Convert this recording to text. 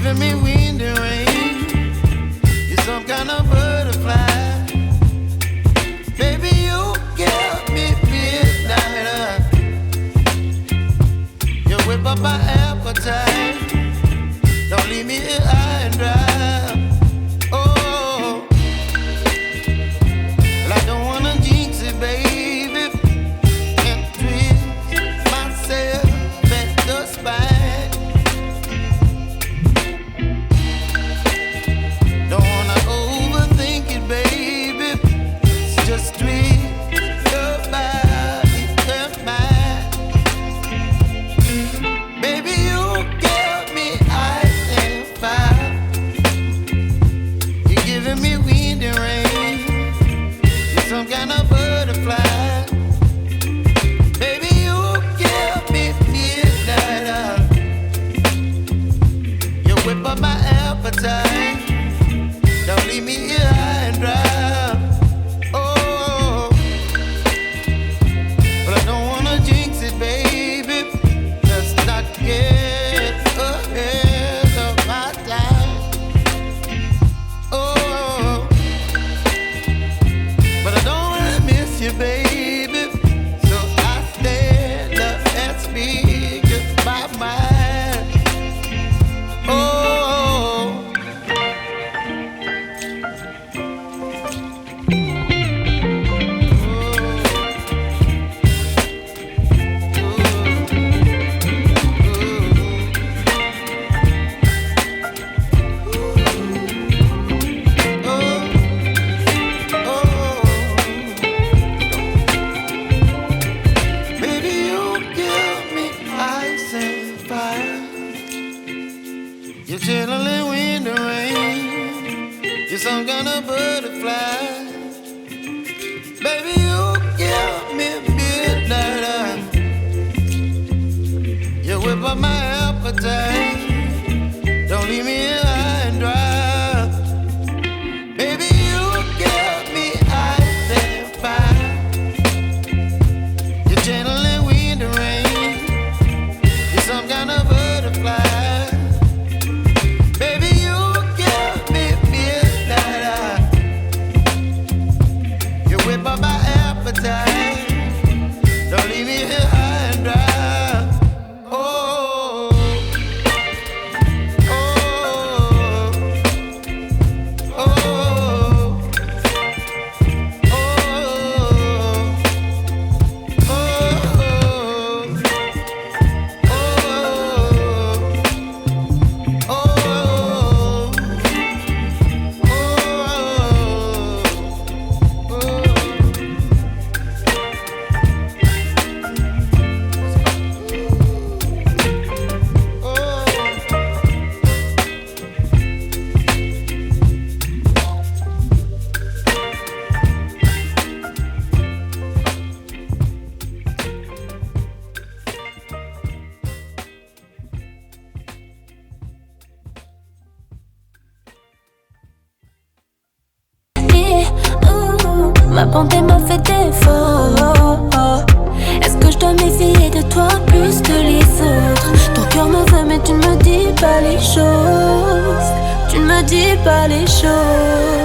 giving me wind and rain. You're some kind of butterfly. Baby, you give me midnight. You whip up my appetite. Don't leave me here high and dry. Oh, well, I don't wanna jinx it, baby, and twist myself at the spine. Don't wanna overthink it, baby. It's just twist your body and mine. Baby, you give me ice and fire. You're giving me wind and rain. You're some kind of butterfly. Baby, you give me midnight. You whip up my appetite. Don't leave me here high and dry. Oh, but I don't wanna jinx it, baby. Let's not get ahead of my time. Oh, but I don't wanna miss you, baby. So I stand up and speak just my mind. Oh. Baby, you give me ice and fire. You're channeling wind and rain. You're some kind of butterfly. Baby, you give me midnight. You whip up my appetite. Don't leave me here high and dry. Baby, you give me ice and fire. You're channeling wind and rain. You're some kind of butterfly. Baby, you give me midnight. You whip up my appetite. Don't leave me here high and dry. Oh, oh, oh, oh, Ma bonté m'a fait défaut. Est-ce que je dois méfier de toi plus que les autres? Ton cœur me veut mais tu ne me dis pas les choses. Tu ne me dis pas les choses.